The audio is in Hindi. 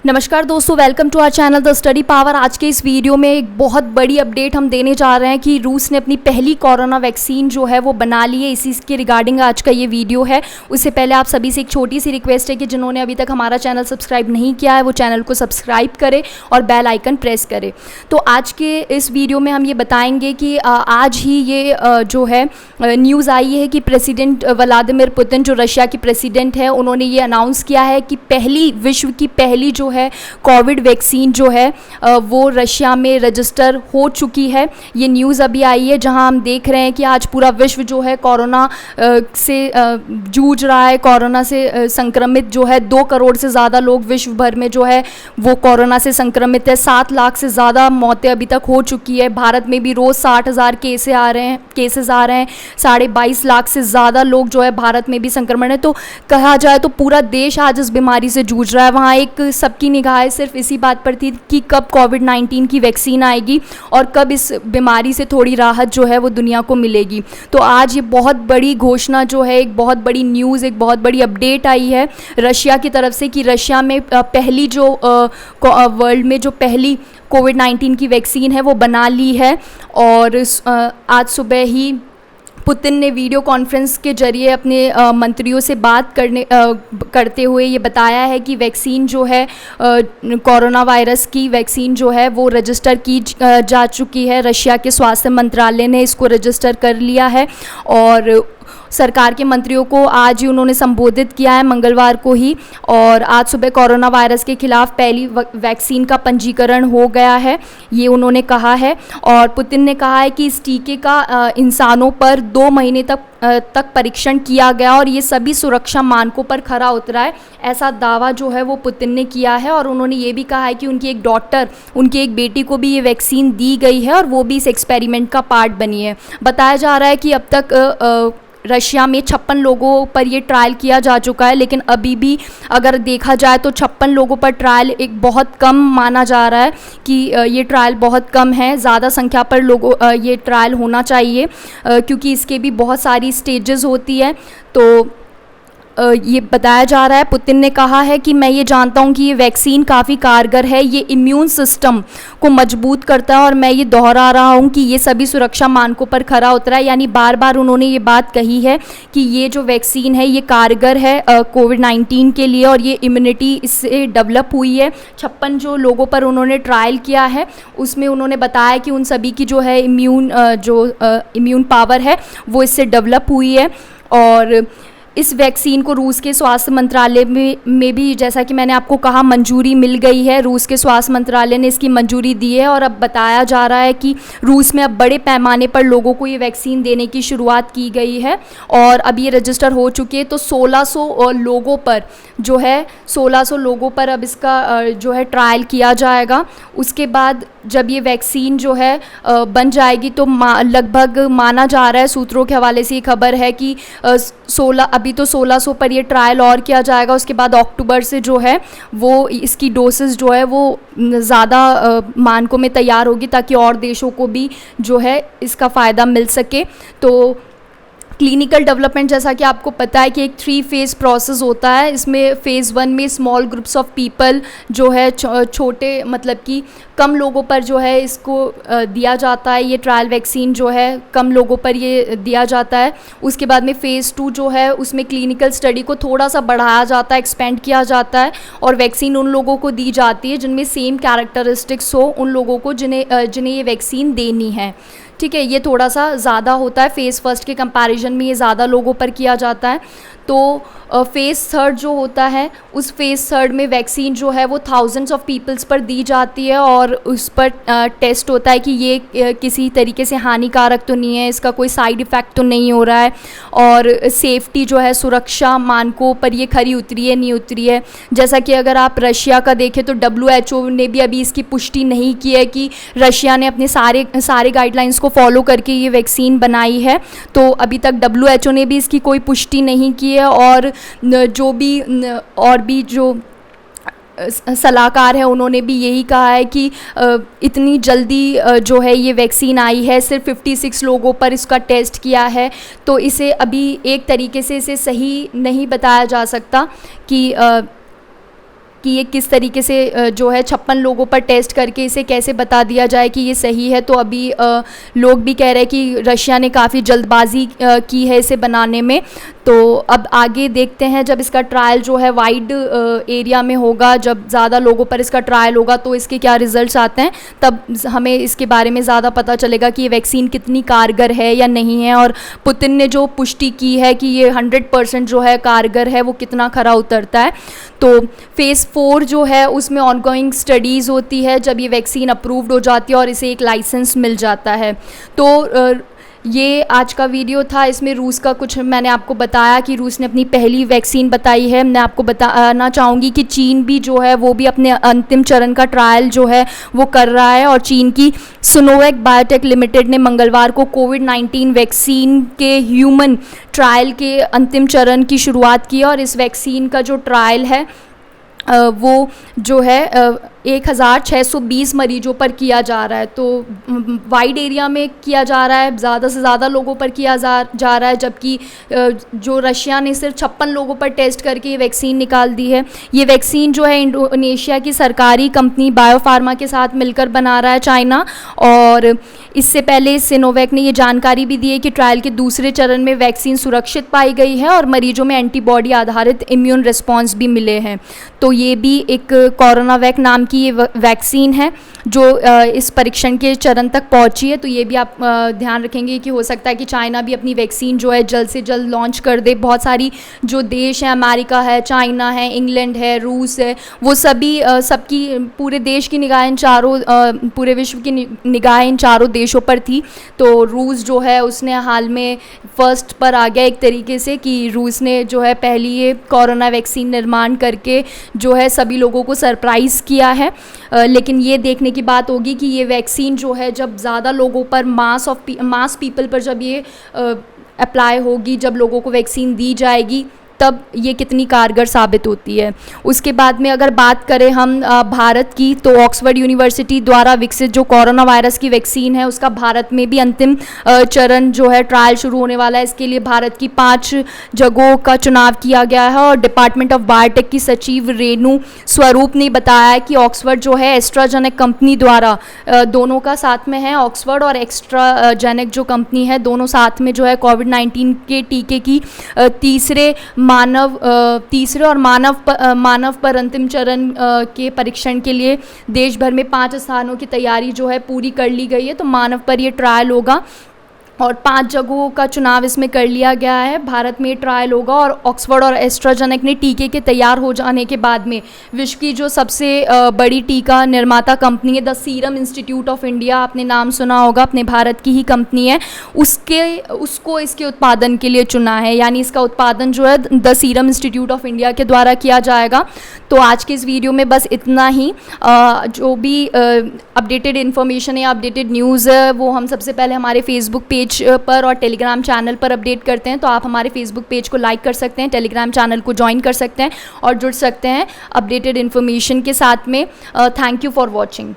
नमस्कार दोस्तों, welcome to our channel the study power. आज के इस वीडियो में एक बहुत बड़ी अपडेट हम देने जा रहे हैं कि रूस ने अपनी पहली कोरोना वैक्सीन जो है वो बना ली है। इसी के रिगार्डिंग आज का ये वीडियो है। उससे पहले आप सभी से एक छोटी सी रिक्वेस्ट है कि जिन्होंने अभी तक हमारा चैनल सब्सक्राइब नहीं किया है वो चैनल को सब्सक्राइब करें और बेल आइकन प्रेस करें। तो आज के इस वीडियो में हम ये बताएंगे कि आज ही ये जो है न्यूज़ आई है कि प्रेसिडेंट व्लादिमीर पुतिन जो रशिया के प्रेसिडेंट है उन्होंने ये अनाउंस किया है कि विश्व की पहली जो है कोविड वैक्सीन जो है वो रशिया में रजिस्टर हो चुकी है। ये न्यूज़ अभी आई है जहां हम देख रहे हैं कि आज पूरा विश्व जो है कोरोना से जूझ रहा है। कोरोना से संक्रमित जो है 2 करोड़ से ज़्यादा लोग विश्व भर में जो है वो कोरोना से संक्रमित है। 7 लाख से ज़्यादा मौतें अभी तक हो चुकी है। भारत में भी रोज़ 60,000 केसेस आ रहे हैं। 22.5 लाख से ज़्यादा लोग जो है भारत में भी संक्रमण है। तो कहा जाए तो पूरा देश आज इस बीमारी से जूझ रहा है। वहाँ एक सबकी निगाह सिर्फ इसी बात पर थी कि कब कोविड-19 की वैक्सीन आएगी और कब इस बीमारी से थोड़ी राहत जो है वो दुनिया को मिलेगी। तो आज ये बहुत बड़ी घोषणा जो है, एक बहुत बड़ी न्यूज़, एक बहुत बड़ी अपडेट आई है रशिया की तरफ से कि रशिया में पहली जो वर्ल्ड में जो पहली कोविड-19 की वैक्सीन है वो बना ली है। और आज सुबह ही पुतिन ने वीडियो कॉन्फ्रेंस के जरिए अपने मंत्रियों से बात करते हुए ये बताया है कि वैक्सीन जो है कोरोना वायरस की वैक्सीन जो है वो रजिस्टर की जा चुकी है। रशिया के स्वास्थ्य मंत्रालय ने इसको रजिस्टर कर लिया है और सरकार के मंत्रियों को आज ही उन्होंने संबोधित किया है, मंगलवार को ही। और आज सुबह कोरोना वायरस के खिलाफ पहली वैक्सीन का पंजीकरण हो गया है, ये उन्होंने कहा है। और पुतिन ने कहा है कि इस टीके का इंसानों पर 2 महीने तक परीक्षण किया गया और ये सभी सुरक्षा मानकों पर खरा उतरा है, ऐसा दावा जो है वो पुतिन ने किया है। और उन्होंने ये भी कहा है कि उनकी एक बेटी को भी ये वैक्सीन दी गई है और वो भी इस एक्सपेरिमेंट का पार्ट बनी है। बताया जा रहा है कि अब तक रशिया में 56 लोगों पर ये ट्रायल किया जा चुका है, लेकिन अभी भी अगर देखा जाए तो 56 लोगों पर ट्रायल एक बहुत कम माना जा रहा है कि ये ट्रायल बहुत कम है। ज़्यादा संख्या पर लोगों ये ट्रायल होना चाहिए क्योंकि इसके भी बहुत सारी स्टेजेस होती है। तो ये बताया जा रहा है, पुतिन ने कहा है कि मैं ये जानता हूँ कि ये वैक्सीन काफ़ी कारगर है, ये इम्यून सिस्टम को मजबूत करता है और मैं ये दोहरा रहा हूँ कि ये सभी सुरक्षा मानकों पर खरा उतरा है। यानी बार बार उन्होंने ये बात कही है कि ये जो वैक्सीन है ये कारगर है कोविड-19 के लिए और ये इम्यूनिटी इससे डेवलप हुई है। 56 जो लोगों पर उन्होंने ट्रायल किया है उसमें उन्होंने बताया कि उन सभी की जो है इम्यून पावर है वो इससे डेवलप हुई है। और इस वैक्सीन को रूस के स्वास्थ्य मंत्रालय में भी, जैसा कि मैंने आपको कहा, मंजूरी मिल गई है। रूस के स्वास्थ्य मंत्रालय ने इसकी मंजूरी दी है और अब बताया जा रहा है कि रूस में अब बड़े पैमाने पर लोगों को ये वैक्सीन देने की शुरुआत की गई है और अब ये रजिस्टर हो चुकी है। तो 1600 लोगों पर जो है 1600 लोगों पर अब इसका जो है ट्रायल किया जाएगा। उसके बाद जब ये वैक्सीन जो है बन जाएगी तो लगभग माना जा रहा है, सूत्रों के हवाले से ये खबर है कि 1600 पर ये ट्रायल और किया जाएगा। उसके बाद अक्टूबर से जो है वो इसकी डोसेस जो है वो ज़्यादा मानकों में तैयार होगी ताकि और देशों को भी जो है इसका फ़ायदा मिल सके। तो क्लिनिकल डेवलपमेंट, जैसा कि आपको पता है कि एक 3 फेज़ प्रोसेस होता है। इसमें फ़ेज़ 1 में स्मॉल ग्रुप्स ऑफ पीपल जो है छोटे मतलब कि कम लोगों पर जो है इसको दिया जाता है। ये ट्रायल वैक्सीन जो है कम लोगों पर ये दिया जाता है। उसके बाद में फ़ेज़ 2 जो है उसमें क्लिनिकल स्टडी को थोड़ा सा बढ़ाया जाता है, एक्सपेंड किया जाता है और वैक्सीन उन लोगों को दी जाती है जिनमें सेम कैरेक्टरिस्टिक्स हो, उन लोगों को जिन्हें ये वैक्सीन देनी है। ठीक है, ये थोड़ा सा ज़्यादा होता है, फ़ेज़ 1 के कंपैरिजन में ये ज़्यादा लोगों पर किया जाता है। तो फ़ेज़ 3 जो होता है उस फ़ेज़ 3 में वैक्सीन जो है वो थाउजेंड्स ऑफ पीपल्स पर दी जाती है और उस पर टेस्ट होता है कि ये किसी तरीके से हानिकारक तो नहीं है, इसका कोई साइड इफ़ेक्ट तो नहीं हो रहा है और सेफ्टी जो है सुरक्षा मानकों पर ये खरी उतरी है नहीं उतरी है। जैसा कि अगर आप रशिया का देखें तो WHO ने भी अभी इसकी पुष्टि नहीं की है कि रशिया ने अपने सारे गाइडलाइंस को फॉलो करके ये वैक्सीन बनाई है। तो अभी तक WHO ने भी इसकी कोई पुष्टि नहीं की है और और भी जो सलाहकार है उन्होंने भी यही कहा है कि इतनी जल्दी जो है ये वैक्सीन आई है, सिर्फ 56 लोगों पर इसका टेस्ट किया है, तो इसे अभी एक तरीके से इसे सही नहीं बताया जा सकता कि कि ये किस तरीके से जो है 56 लोगों पर टेस्ट करके इसे कैसे बता दिया जाए कि ये सही है। तो अभी लोग भी कह रहे हैं कि रशिया ने काफ़ी जल्दबाजी की है इसे बनाने में। तो अब आगे देखते हैं, जब इसका ट्रायल जो है वाइड एरिया में होगा, जब ज़्यादा लोगों पर इसका ट्रायल होगा तो इसके क्या रिजल्ट्स आते हैं, तब हमें इसके बारे में ज़्यादा पता चलेगा कि ये वैक्सीन कितनी कारगर है या नहीं है। और पुतिन ने जो पुष्टि की है कि ये 100% जो है कारगर है, वो कितना खरा उतरता है। तो फेज़ 4 जो है उसमें ऑनगोइंग स्टडीज़ होती है जब ये वैक्सीन अप्रूव्ड हो जाती है और इसे एक लाइसेंस मिल जाता है। तो ये आज का वीडियो था, इसमें रूस का कुछ मैंने आपको बताया कि रूस ने अपनी पहली वैक्सीन बताई है। मैं आपको बताना चाहूँगी कि चीन भी जो है वो भी अपने अंतिम चरण का ट्रायल जो है वो कर रहा है। और चीन की सिनोवैक बायोटेक लिमिटेड ने मंगलवार को कोविड-19 वैक्सीन के ह्यूमन ट्रायल के अंतिम चरण की शुरुआत की। और इस वैक्सीन का जो ट्रायल है वो जो है 1620 मरीजों पर किया जा रहा है। तो वाइड एरिया में किया जा रहा है, ज़्यादा से ज़्यादा लोगों पर किया जा रहा है, जबकि जो रशिया ने सिर्फ 56 लोगों पर टेस्ट करके ये वैक्सीन निकाल दी है। ये वैक्सीन जो है इंडोनेशिया की सरकारी कंपनी बायोफार्मा के साथ मिलकर बना रहा है चाइना। और इससे पहले सिनोवैक ने ये जानकारी भी दी है कि ट्रायल के दूसरे चरण में वैक्सीन सुरक्षित पाई गई है और मरीजों में एंटीबॉडी आधारित इम्यून रिस्पॉन्स भी मिले हैं। तो ये भी एक कोरोनावैक नाम की ये वैक्सीन है जो इस परीक्षण के चरण तक पहुंची है। तो ये भी आप ध्यान रखेंगे कि हो सकता है कि चाइना भी अपनी वैक्सीन जो है जल्द से जल्द लॉन्च कर दे। बहुत सारी जो देश हैं, अमेरिका है, चाइना है, इंग्लैंड है, रूस है, वो सभी सबकी पूरे देश की निगाहें पूरे विश्व की निगाहें इन चारों देशों पर थी। तो रूस जो है उसने हाल में फर्स्ट पर आ गया एक तरीके से, कि रूस ने जो है पहली ये कोरोना वैक्सीन निर्माण करके जो है सभी लोगों को सरप्राइज़ किया है। लेकिन ये देखने की बात होगी कि ये वैक्सीन जो है जब ज़्यादा लोगों पर मास पीपल पर जब ये अप्लाई होगी, जब लोगों को वैक्सीन दी जाएगी, तब ये कितनी कारगर साबित होती है। उसके बाद में अगर बात करें हम भारत की, तो ऑक्सफोर्ड यूनिवर्सिटी द्वारा विकसित जो कोरोना वायरस की वैक्सीन है उसका भारत में भी अंतिम चरण जो है ट्रायल शुरू होने वाला है। इसके लिए भारत की 5 जगहों का चुनाव किया गया है। और डिपार्टमेंट ऑफ बायोटेक की सचिव रेणु स्वरूप ने बताया है कि ऑक्सफोर्ड जो है एस्ट्राजेनेक कंपनी द्वारा, दोनों का साथ में है, ऑक्सफोर्ड और एस्ट्राजेनेक जो कंपनी है दोनों साथ में जो है कोविड-19 के टीके की तीसरे और मानव पर अंतिम चरण के परीक्षण के लिए देश भर में 5 स्थानों की तैयारी जो है पूरी कर ली गई है। तो मानव पर ये ट्रायल होगा और 5 जगहों का चुनाव इसमें कर लिया गया है। भारत में ट्रायल होगा और ऑक्सफोर्ड और एस्ट्राजेनेक ने टीके के तैयार हो जाने के बाद में विश्व की जो सबसे बड़ी टीका निर्माता कंपनी है the serum institute of India, आपने नाम सुना होगा, अपने भारत की ही कंपनी है, उसको इसके उत्पादन के लिए चुना है। यानी इसका उत्पादन जो है the serum institute of India के द्वारा किया जाएगा। तो आज के इस वीडियो में बस इतना ही। जो भी अपडेटेड इन्फॉर्मेशन है, अपडेटेड न्यूज़ है, वो हम सबसे पहले हमारे फेसबुक पेज पर और टेलीग्राम चैनल पर अपडेट करते हैं। तो आप हमारे फेसबुक पेज को लाइक कर सकते हैं, टेलीग्राम चैनल को ज्वाइन कर सकते हैं और जुड़ सकते हैं अपडेटेड इन्फॉर्मेशन के साथ में। Thank you for watching.